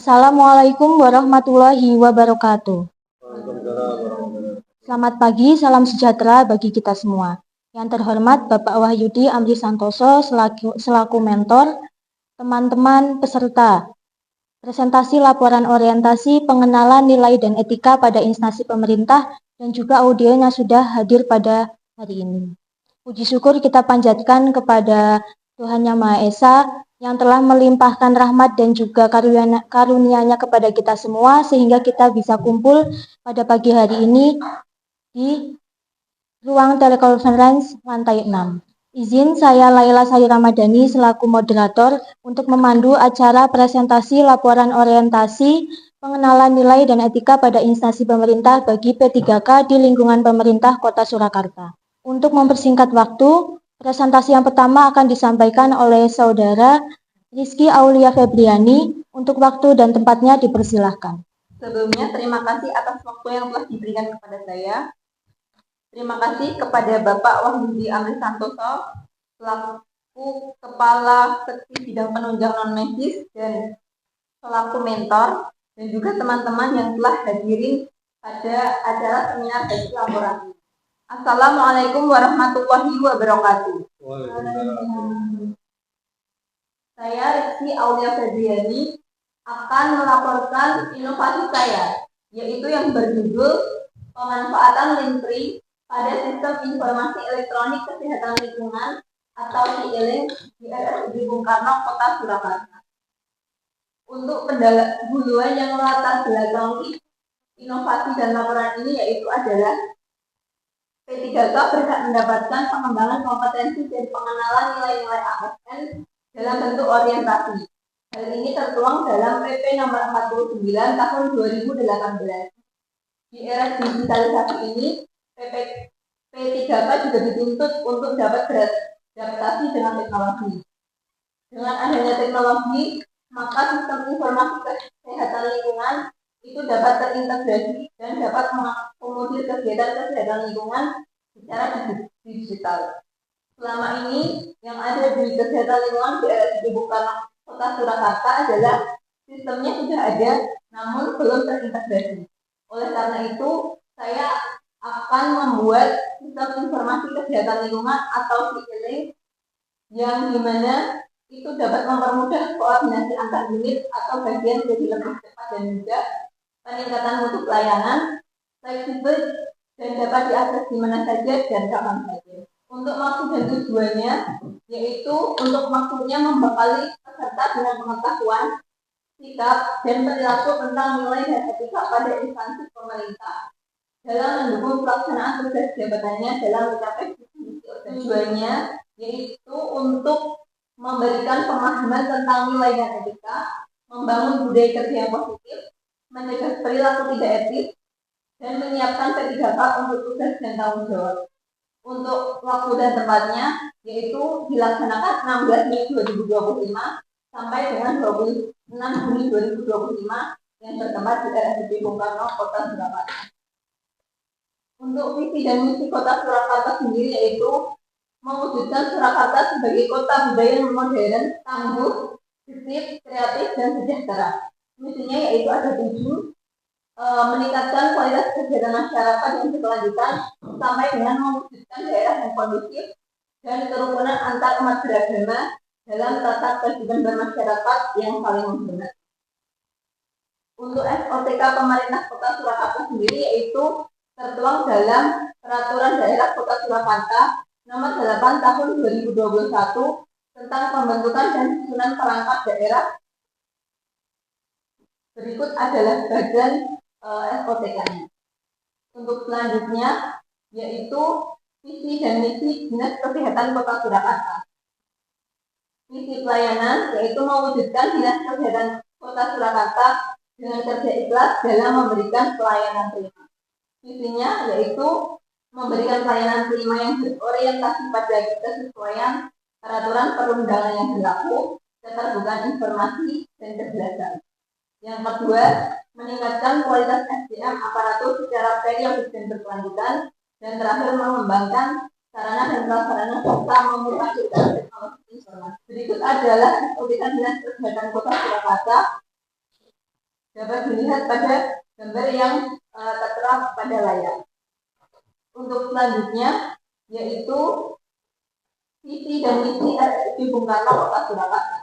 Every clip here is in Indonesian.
Assalamualaikum warahmatullahi wabarakatuh. Selamat pagi, salam sejahtera bagi kita semua. Yang terhormat Bapak Wahyudi Amri Santoso selaku mentor, teman-teman peserta, presentasi laporan orientasi pengenalan nilai dan etika pada instansi pemerintah dan juga audionya sudah hadir pada hari ini. Puji syukur kita panjatkan kepada Tuhan Yang Maha Esa yang telah melimpahkan rahmat dan juga karunia-Nya kepada kita semua sehingga kita bisa kumpul pada pagi hari ini di ruang telekonferensi lantai 6. Izin saya Laila Sari Ramadhani selaku moderator untuk memandu acara presentasi laporan orientasi pengenalan nilai dan etika pada instansi pemerintah bagi P3K di lingkungan pemerintah Kota Surakarta. Untuk mempersingkat waktu, presentasi yang pertama akan disampaikan oleh Saudara Rizky Aulia Febriani. Untuk waktu dan tempatnya dipersilahkan. Sebelumnya, terima kasih atas waktu yang telah diberikan kepada saya. Terima kasih kepada Bapak Wahyudi Amri Santoso selaku Kepala Seksi Bidang Penunjang Non-Medis dan selaku mentor, dan juga teman-teman yang telah hadirin pada acara seminar bagi laporan. Assalamualaikum warahmatullahi wabarakatuh. Saya Rizky Aulia Febriani akan melaporkan inovasi saya, yaitu yang berjudul pemanfaatan Linpri pada sistem informasi elektronik kesehatan lingkungan atau SIELINK di RSUD Bung Karno, Kota Surakarta. Untuk pendahuluan yang melatar belakangi inovasi dan laporan ini yaitu adalah P3K berhak mendapatkan pengembangan kompetensi dan pengenalan nilai-nilai ASN dalam bentuk orientasi. Hal ini tertuang dalam PP nomor 49 tahun 2018. Di era digitalisasi ini, P3K juga dituntut untuk dapat beradaptasi dengan teknologi. Dengan adanya teknologi, maka sistem informasi kesehatan lingkungan itu dapat terintegrasi dan dapat mengakomodir kegiatan kesehatan lingkungan secara digital. Selama ini, yang ada di kesehatan lingkungan di RSUD Bung Karno Kota Surakarta adalah sistemnya sudah ada, namun belum terintegrasi. Oleh karena itu, saya akan membuat sistem informasi kesehatan lingkungan atau SIELINK yang dimana itu dapat mempermudah koordinasi antar unit atau bagian jadi lebih cepat dan mudah, peningkatan mutu pelayanan, fleksibel, dan dapat diakses di mana saja dan kapan saja. Untuk maksud dan tujuannya, yaitu untuk maksudnya membekali peserta dengan pengetahuan, sikap, dan perilaku tentang nilai dan etika pada instansi pemerintah dalam mendukung pelaksanaan tugas jabatannya dalam mencapai visi tujuannya, yaitu untuk memberikan pemahaman tentang nilai dan etika, membangun budaya kerja yang positif, mencegah perilaku tidak etis, dan menyiapkan P3K untuk tugas dan tanggung jawab. Untuk waktu dan tempatnya, yaitu dilaksanakan 16 Mei 2025 sampai dengan 26 Juni 2025 yang bertempat di RSUD Bung Karno, Kota Surakarta. Untuk visi dan misi Kota Surakarta sendiri yaitu mewujudkan Surakarta sebagai kota budaya yang modern, tangguh, aktif, kreatif, dan sejahtera. Misinya yaitu ada 7, meningkatkan kualitas kegiatan masyarakat yang berkelanjutan sampai dengan mewujudkan daerah yang kondusif dan kerukunan antar umat beragama dalam tata kehidupan bermasyarakat yang saling menghormati. Untuk SOTK pemerintah Kota Surakarta sendiri yaitu tertuang dalam Peraturan Daerah Kota Surakarta Nomor 8 Tahun 2021 tentang pembentukan dan susunan perangkat daerah. Berikut adalah bagian SOTK-nya. Untuk selanjutnya yaitu visi dan misi Dinas Kesehatan Kota Surakarta. Misi pelayanan yaitu mewujudkan Dinas Kesehatan Kota Surakarta dengan kerja ikhlas dalam memberikan pelayanan prima. Misinya yaitu memberikan pelayanan prima yang berorientasi pada kesesuaian peraturan perundangan yang berlaku, keterbukaan informasi, dan kejelasan. Yang kedua, meningkatkan kualitas SDM aparatur secara periodis dan berkelanjutan, dan terakhir mengembangkan sarana dan prasarana serta memperlanjutkan teknologi informasi. Berikut adalah SOTK Dinas Kesehatan Kota Surakarta dapat dilihat pada gambar yang tertera pada layar. Untuk selanjutnya yaitu visi dan misi RSUD Bung Karno Kota Surakarta.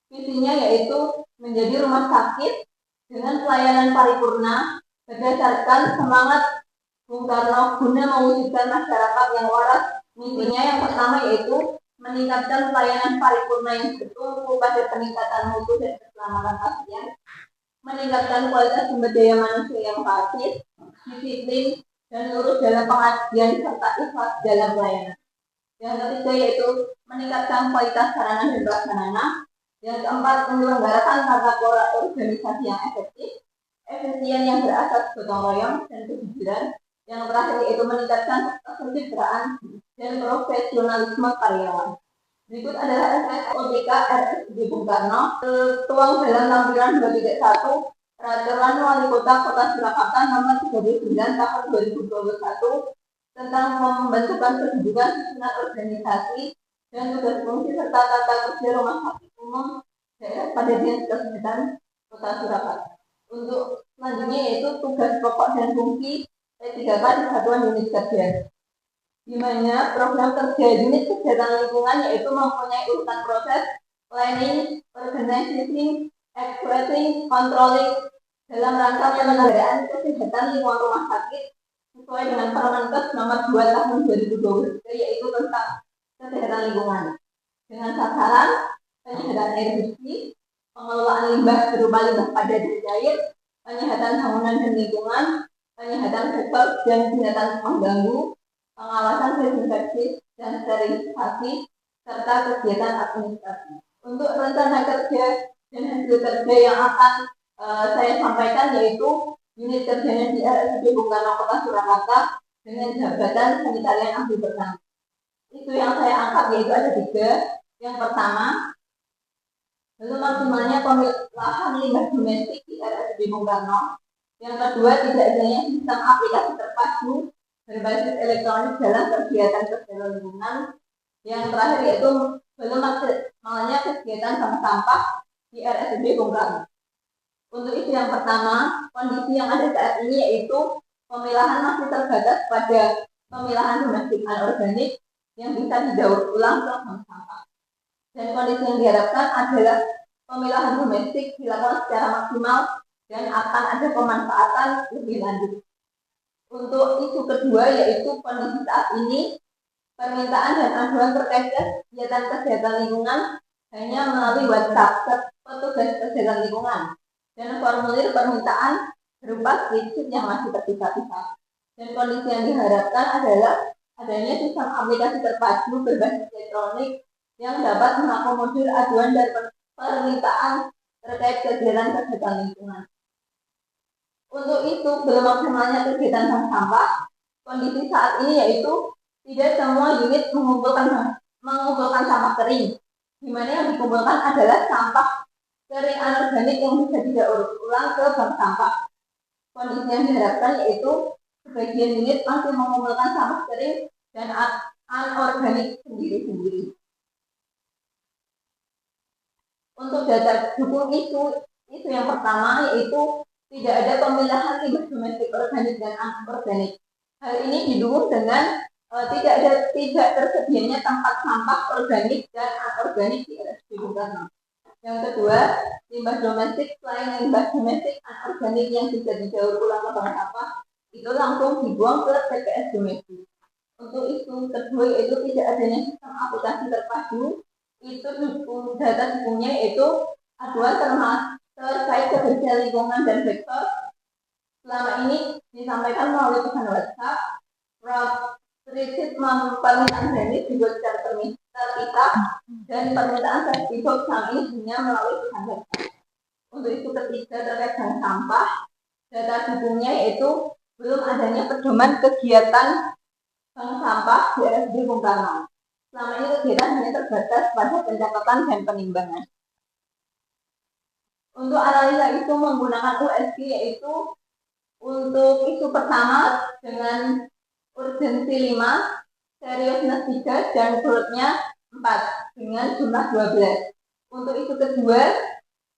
Visinya yaitu menjadi rumah sakit dengan pelayanan paripurna berdasarkan semangat Bung Karno guna mewujudkan masyarakat yang waras. Misinya yang pertama yaitu meningkatkan pelayanan paripurna yang bertumpu pada peningkatan mutu dan keselamatan pasien, meningkatkan kualitas sumber daya manusia yang fasih, disiplin, dan lurus dalam pengabdian serta ikhlas dalam pelayanan. Yang ketiga yaitu meningkatkan kualitas sarana dan prasarana. Yang keempat, menyelenggarakan tata kelola organisasi yang efektif, efisien yang berasas gotong royong dan kejujuran. Yang terakhir yaitu meningkatkan kesejahteraan dan profesionalisme karyawan. Berikut adalah SOTK RSUD Bung Karno tertuang dalam lampiran 2.1 Peraturan Wali Kota Kota Surakarta Nomor 39 Tahun 2021 tentang pembentukan kedudukan susunan organisasi dan tugas fungsi serta tata kerja rumah sakit umum daerah pada Dinas Kesehatan Kota Surakarta. Untuk selanjutnya yaitu tugas pokok dan fungsi P3K di Satuan Unit Kerja, di mana program kerja unit kesehatan lingkungan yaitu mempunyai urutan proses planning, organizing, executing, controlling dalam rangka penyelenggaraan kesehatan lingkungan rumah sakit sesuai dengan Permenkes Nomor 2 Tahun 2023 yaitu tentang kesehatan lingkungan dengan sasaran penyehatan air bersih, pengelolaan limbah berupa limbah padat dan cair, penyehatan bangunan dan lingkungan, penyehatan sektor dan binatang pengganggu, pengawasan desinfeksi dan sterilisasi, serta kegiatan administrasi. Untuk rencana kerja dan hasil kerja yang akan saya sampaikan yaitu unit kerjanya di RSUD Bung Karno Kota Surakarta dengan jabatan sanitarian ahli pertama. Itu yang saya angkat yaitu ada 3. Yang pertama, belum maksimalnya pemilahan limbah domestik di RSUD Bung Karno. Yang kedua, tidak adanya sistem aplikasi terpadu berbasis elektronik dalam kegiatan kesehatan lingkungan. Yang terakhir yaitu belum maksimalnya kegiatan bank sampah di RSUD Bung Karno. Untuk itu yang pertama, kondisi yang ada saat ini yaitu pemilahan masih terbatas pada pemilahan domestik anorganik yang bisa didaur ulang ke bank sampah. Dan kondisi yang diharapkan adalah pemilahan domestik dilakukan secara maksimal dan akan ada pemanfaatan lebih lanjut. Untuk isu kedua yaitu kondisi saat ini, permintaan dan aduan terkait kegiatan kesehatan lingkungan hanya melalui WhatsApp petugas kesehatan lingkungan dan formulir permintaan berupa spreadsheet yang masih terpisah-pisah. Dan kondisi yang diharapkan adalah adanya sistem aplikasi terpadu berbasis elektronik yang dapat mengakomodir aduan dan permintaan terkait kegiatan kesehatan lingkungan. Untuk itu, belum maksimalnya kegiatan bank sampah, kondisi saat ini yaitu tidak semua unit mengumpulkan sampah kering, di mana yang dikumpulkan adalah sampah kering anorganik yang bisa didaur ulang ke bank sampah. Kondisi yang diharapkan yaitu sebagian unit masih mengumpulkan sampah kering dan anorganik sendiri-sendiri. Untuk data dukung isu yang pertama yaitu tidak ada pemilahan limbah domestik organik dan anorganik. Hal ini didukung dengan tidak tersedianya tempat sampah organik dan anorganik di RSUD Bung Karno. Yang kedua, limbah domestik selain limbah domestik anorganik yang bisa didaur ulang ke bank sampah itu langsung dibuang ke TPS domestik. Untuk itu kedua yaitu tidak adanya sistem aplikasi terpadu. Itu data dukungnya yaitu aduan terkait kebersihan lingkungan dan sektor selama ini disampaikan melalui pesan WhatsApp, spreadsheet permintaan jenis dibuat secara terpisah dan permintaan sertifikat selama ini hanya melalui pesan WhatsApp. Untuk itu ketiga terkait dengan sampah, data dukungnya yaitu belum adanya pedoman kegiatan bank sampah di RSUD Bung Karno. Selama ini kegiatan hanya terbatas pada pencatatan dan penimbangan. Untuk analisa itu menggunakan USG yaitu untuk isu pertama dengan urgensi 5, seriousness 3, dan growth-nya 4 dengan jumlah 12. Untuk isu kedua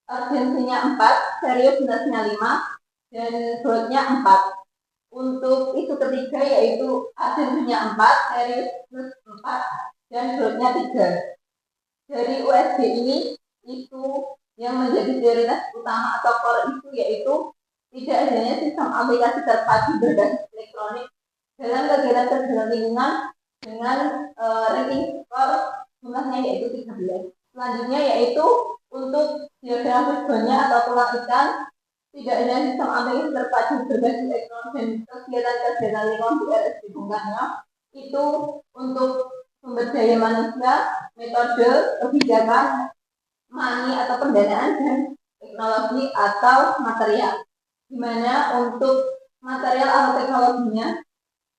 urgensinya 4, seriousness-nya 5, dan growth-nya 4. Untuk isu ketiga yaitu urgensinya 4, seriousness 4, dan growth-nya 3. Dari USG ini, isu yang menjadi prioritas utama atau core isu yaitu tidak adanya sistem aplikasi terpadu berbasis elektronik dalam kegiatan lingkungan dengan ranking skor jumlahnya yaitu 13. Selanjutnya yaitu untuk geografis banyak atau tulang ikan, tidak ada sistem aplikasi terpadu berbasis elektronik dan kegiatan lingkungan di RSD Bung Karno. Itu untuk sumber daya manusia, metode, kebijakan, money atau pendanaan, dan teknologi atau material. Dimana untuk material atau teknologinya,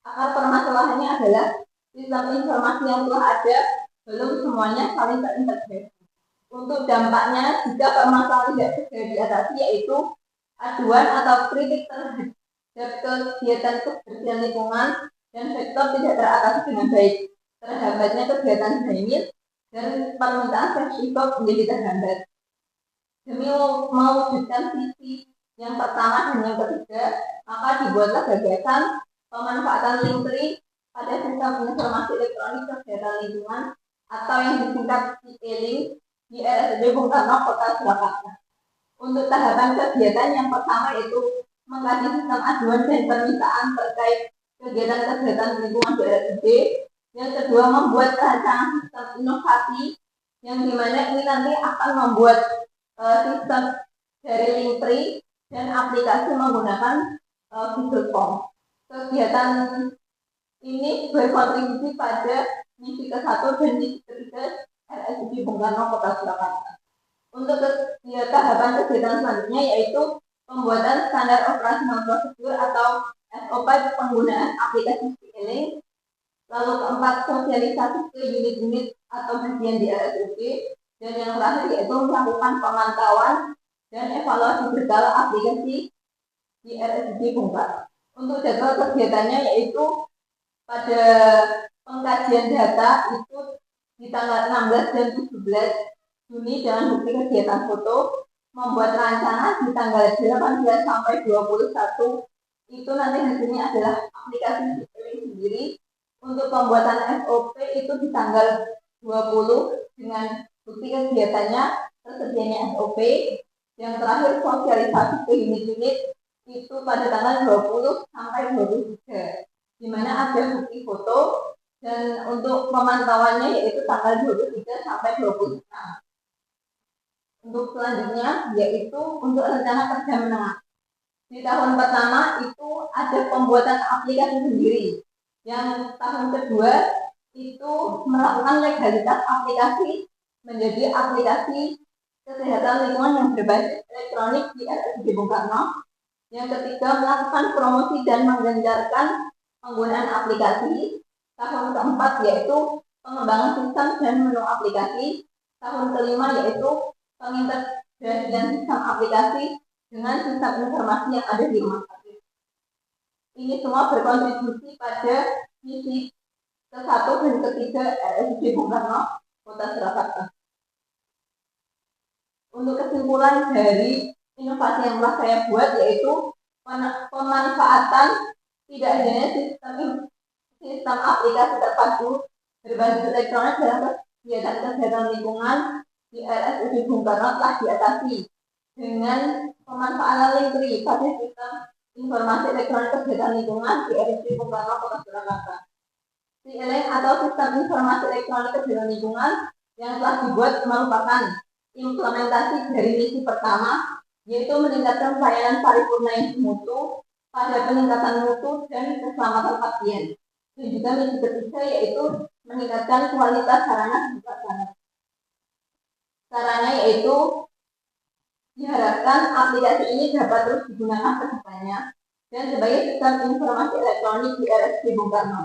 akar permasalahannya adalah sistem informasi yang telah ada belum semuanya saling terintegrasi. Untuk dampaknya, jika permasalahan tidak segera diatasi, yaitu aduan atau kritik terhadap kegiatan kebersihan lingkungan dan sektor tidak teratasi dengan baik, terhambatnya kegiatan himil dan permintaan sertifikat menjadi terhambat. Demi mewujudkan visi yang pertama dan yang ketiga, maka dibuatlah gagasan pemanfaatan link pada sistem informasi elektronik kegiatan lingkungan atau yang disingkat e-link di RSUD Bung Karno, Kota Surakarta. Untuk tahapan kegiatan yang pertama yaitu mengkaji sistem aduan dan permintaan terkait kegiatan lingkungan di RSUD. Yang kedua, membuat rancangan sistem inovasi yang dimana ini nanti akan membuat sistem dari Linktree dan aplikasi menggunakan Google Form. Kegiatan ini berkontribusi pada misi ke-1 dan misi ke-3 RSUD Bung Karno, Kota Surakarta. Untuk tahapan kegiatan selanjutnya yaitu pembuatan standar operasional prosedur atau SOP penggunaan aplikasi e-link. Lalu keempat, sosialisasi ke unit-unit atau bagian di RSUD. Dan yang terakhir yaitu melakukan pemantauan dan evaluasi berkala aplikasi di RSUD Bung Karno. Untuk jadwal kegiatannya yaitu pada pengkajian data itu di tanggal 16 dan 17 Juni dengan bukti kegiatan foto, membuat rencana di tanggal 18 sampai 21 itu nanti hasilnya adalah aplikasi sendiri. Untuk pembuatan SOP itu di tanggal 20 dengan bukti kegiatannya tersedianya SOP. Yang terakhir sosialisasi ke unit-unit itu pada tanggal 20 sampai 23, di mana ada bukti foto, dan untuk pemantauannya yaitu tanggal 23 sampai 26. Untuk selanjutnya yaitu untuk rencana kerja menengah. Di tahun pertama itu ada pembuatan aplikasi sendiri. Yang tahun kedua itu melakukan legalitas aplikasi menjadi aplikasi kesehatan lingkungan yang berbasis elektronik di RSUD Bung Karno. Yang ketiga, melakukan promosi dan menggencarkan penggunaan aplikasi. Tahun keempat yaitu pengembangan sistem dan menu aplikasi. Tahun kelima yaitu pengintegrasian sistem aplikasi dengan sistem informasi yang ada di rumah sakit. Ini semua berkontribusi pada misi ke-1 dan ke-3 RSUD Bung Karno, Kota Surakarta. Untuk kesimpulan dari inovasi yang telah saya buat yaitu pemanfaatan tidak adanya sistem aplikasi terpadu berbasis elektronik dalam kegiatan lingkungan di RSUD Bung Karno telah diatasi dengan pemanfaatan Linktree pada sistem informasi elektronik kegiatan lingkungan di RSUD Bung Karno, Kota Surakarta. e-link atau sistem informasi elektronik kegiatan lingkungan yang telah dibuat merupakan implementasi dari misi pertama, yaitu meningkatkan pelayanan paripurna yang bermutu pada peningkatan mutu dan keselamatan pasien. Dan juga misi ketiga yaitu meningkatkan kualitas sarana dan prasarana. Caranya yaitu diharapkan aplikasi ini dapat terus digunakan ke depannya dan sebagai sistem informasi elektronik di RSUD Bung Karno.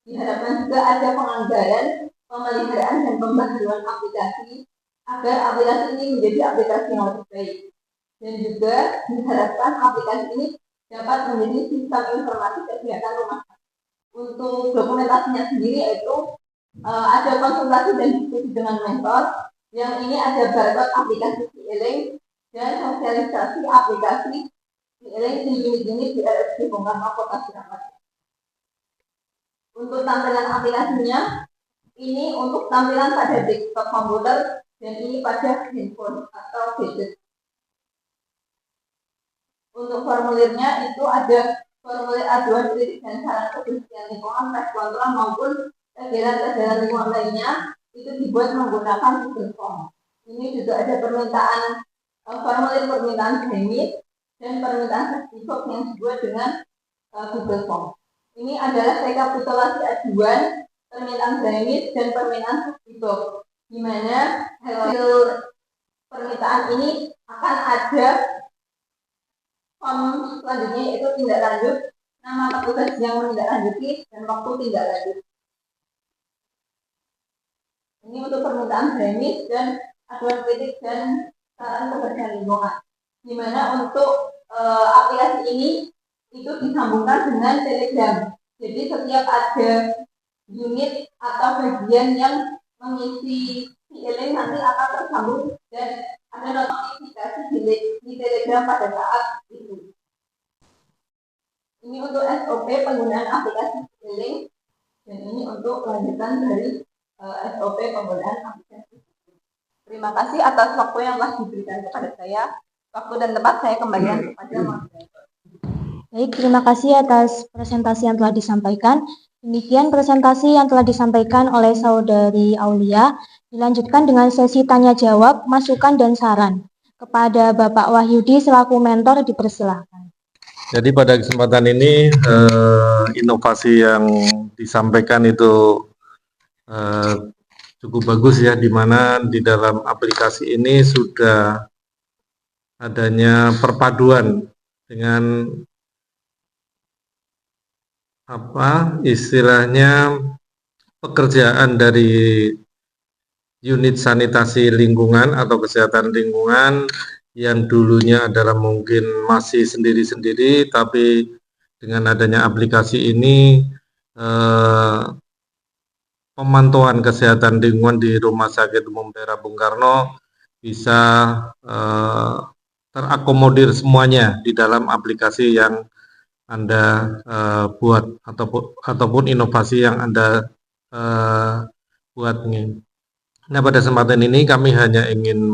Diharapkan juga ada penganggaran, pemeliharaan dan pembaharuan aplikasi agar aplikasi ini menjadi aplikasi yang lebih baik. Dan juga diharapkan aplikasi ini dapat menjadi sistem informasi kegiatan rumah sakit. Untuk dokumentasinya sendiri yaitu ada konsultasi dan diskusi dengan mentor. Yang ini ada barcode aplikasi e-link dan sosialisasi aplikasi e-learning di unit-unit di RSD Bung Karno Kota Surakarta. Untuk tampilan aplikasinya, ini untuk tampilan pada desktop komputer dan ini pada handphone atau gadget. Untuk formulirnya itu ada formulir aduan kritik dan saran kebersihan lingkungan, tes kontrol maupun kegiatan lingkungan lainnya itu dibuat menggunakan Google Form. Ini juga ada permintaan formulir permintaan remit dan permintaan sertifikat yang dibuat dengan Google Form. Ini adalah rekapitulasi aduan, permintaan remit dan permintaan sertifikat, di mana hasil permintaan ini akan ada form selanjutnya yaitu tindak lanjut, nama petugas yang menindaklanjuti dan waktu tindak lanjut. Ini untuk permintaan remit dan aduan kritik dan saran kebersihan lingkungan. Di mana untuk aplikasi ini itu disambungkan dengan Telegram. Jadi setiap ada unit atau bagian yang mengisi e-learning nanti akan tersambung dan ada notifikasi di Telegram pada saat itu. Ini untuk SOP penggunaan aplikasi e-learning dan ini untuk lanjutan dari SOP penggunaan aplikasi. Terima kasih atas waktu yang telah diberikan kepada saya. Waktu dan tempat saya kembalikan kepada moderator. Baik, terima kasih atas presentasi yang telah disampaikan. Demikian presentasi yang telah disampaikan oleh Saudari Aulia. Dilanjutkan dengan sesi tanya jawab, masukan dan saran. Kepada Bapak Wahyudi selaku mentor dipersilahkan. Jadi pada kesempatan ini inovasi yang disampaikan itu cukup bagus ya, di mana di dalam aplikasi ini sudah adanya perpaduan dengan istilahnya pekerjaan dari unit sanitasi lingkungan atau kesehatan lingkungan yang dulunya adalah mungkin masih sendiri-sendiri, tapi dengan adanya aplikasi ini pemantauan kesehatan lingkungan di Rumah Sakit Umum Daerah Bung Karno bisa terakomodir semuanya di dalam aplikasi yang Anda buat ataupun inovasi yang Anda buat nih. Nah, pada kesempatan ini kami hanya ingin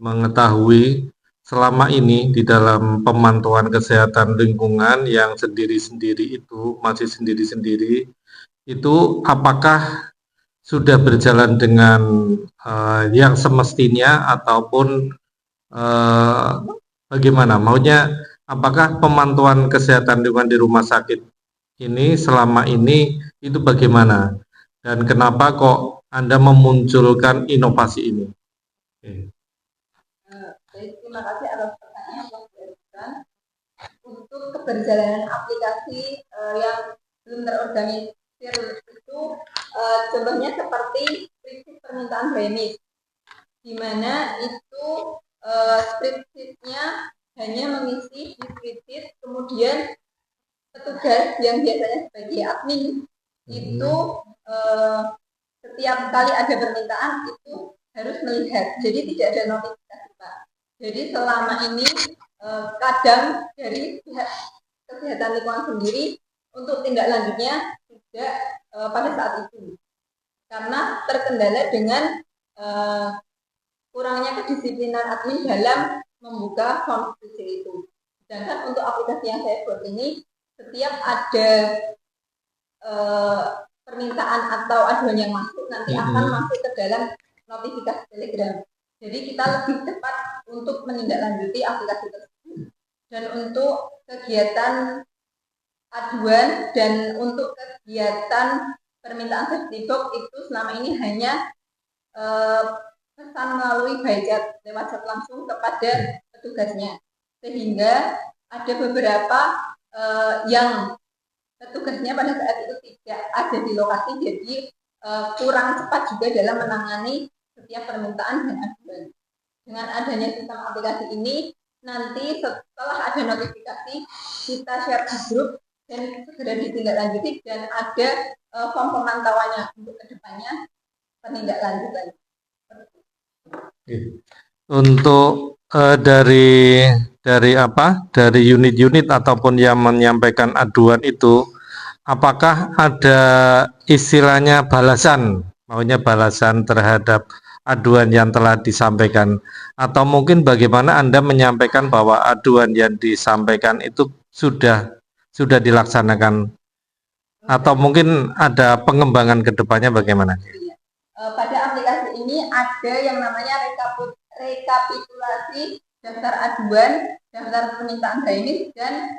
mengetahui selama ini di dalam pemantauan kesehatan lingkungan yang sendiri-sendiri itu masih sendiri-sendiri itu apakah sudah berjalan dengan yang semestinya ataupun bagaimana? Maunya apakah pemantauan kesehatan lingkungan di rumah sakit ini selama ini itu bagaimana? Dan kenapa kok Anda memunculkan inovasi ini? Terima kasih atas pertanyaan yang diberikan. Untuk keberjalanan aplikasi yang belum terorganisir itu contohnya seperti spreadsheet permintaan remit, di mana itu spreadsheet-nya hanya mengisi di spreadsheet, kemudian petugas yang biasanya sebagai admin itu setiap kali ada permintaan itu harus melihat, jadi tidak ada notifikasi Pak. Jadi selama ini kadang dari pihak kesehatan lingkungan sendiri untuk tindak lanjutnya tidak pada saat itu, karena terkendala dengan kurangnya kedisiplinan admin dalam membuka form itu. Sedangkan untuk aplikasi yang saya buat ini, setiap ada permintaan atau aduan yang masuk nanti akan masuk ke dalam notifikasi Telegram. Jadi kita lebih cepat untuk menindaklanjuti aplikasi tersebut. Dan untuk kegiatan aduan dan untuk kegiatan permintaan sertifikat itu selama ini hanya pesan melalui by chat, lewat chat langsung kepada petugasnya, sehingga ada beberapa yang petugasnya pada saat itu tidak ada di lokasi, jadi kurang cepat juga dalam menangani setiap permintaan dan aduan. Dengan adanya sistem aplikasi ini, nanti setelah ada notifikasi kita share di grup dan segera ditindaklanjuti dan ada form pemantauannya untuk kedepannya penindaklanjutan. untuk dari unit-unit ataupun yang menyampaikan aduan itu, apakah ada istilahnya balasan, maunya balasan terhadap aduan yang telah disampaikan, atau mungkin bagaimana Anda menyampaikan bahwa aduan yang disampaikan itu sudah dilaksanakan, atau mungkin ada pengembangan ke depannya bagaimana? Pada aplikasi ini ada yang namanya rekapitulasi daftar aduan, daftar permintaan DAINIS, dan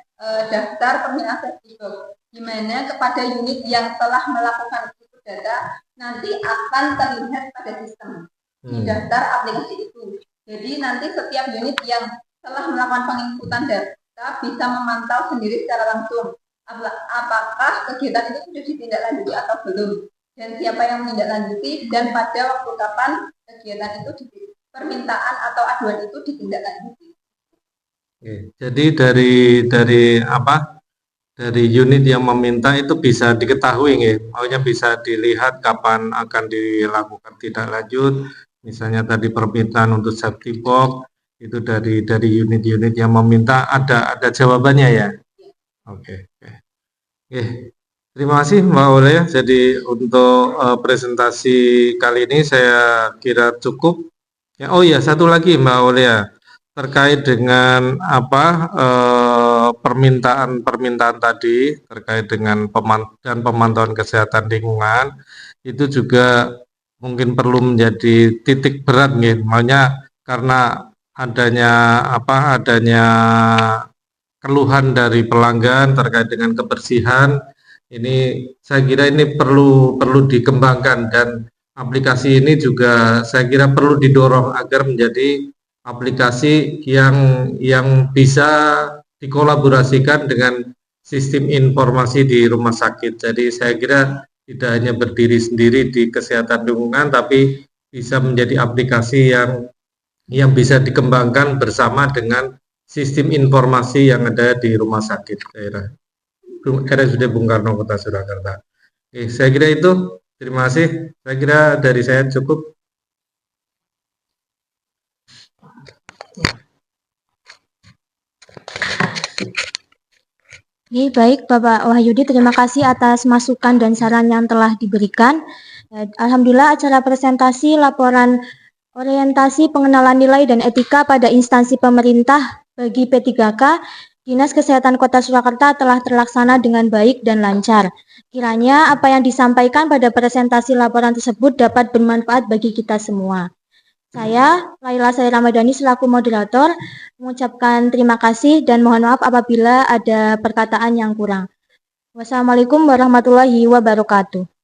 daftar permintaan safety box, di mana kepada unit yang telah melakukan input data nanti akan terlihat pada sistem di daftar aplikasi itu. Jadi nanti setiap unit yang telah melakukan penginputan data bisa memantau sendiri secara langsung apakah kegiatan itu sudah ditindaklanjuti atau belum, dan siapa yang menindaklanjuti, dan pada waktu kapan kegiatan itu permintaan atau aduan itu ditindaklanjuti. Jadi dari unit yang meminta itu bisa diketahui, maunya bisa dilihat kapan akan dilakukan tindak lanjut. Misalnya tadi permintaan untuk safety box itu dari unit-unit yang meminta ada jawabannya ya. Oke. Terima kasih Mbak Aulia. Jadi untuk presentasi kali ini saya kira cukup. Ya, oh iya, satu lagi Mbak Aulia, terkait dengan permintaan tadi terkait dengan pemantauan kesehatan lingkungan, itu juga mungkin perlu menjadi titik berat nih, maunya karena adanya keluhan dari pelanggan terkait dengan kebersihan. Ini saya kira ini perlu dikembangkan, dan aplikasi ini juga saya kira perlu didorong agar menjadi aplikasi yang bisa dikolaborasikan dengan sistem informasi di rumah sakit. Jadi saya kira tidak hanya berdiri sendiri di kesehatan lingkungan, tapi bisa menjadi aplikasi yang bisa dikembangkan bersama dengan sistem informasi yang ada di rumah sakit daerah RSUD Bung Karno Kota Surakarta. Oke, saya kira itu. Terima kasih. Saya kira dari saya cukup. Oke, baik Bapak Wahyudi, terima kasih atas masukan dan saran yang telah diberikan. Alhamdulillah acara presentasi laporan orientasi pengenalan nilai dan etika pada instansi pemerintah bagi P3K Dinas Kesehatan Kota Surakarta telah terlaksana dengan baik dan lancar. Kiranya apa yang disampaikan pada presentasi laporan tersebut dapat bermanfaat bagi kita semua. Saya, Laila Sari Ramadhani selaku moderator, mengucapkan terima kasih dan mohon maaf apabila ada perkataan yang kurang. Wassalamualaikum warahmatullahi wabarakatuh.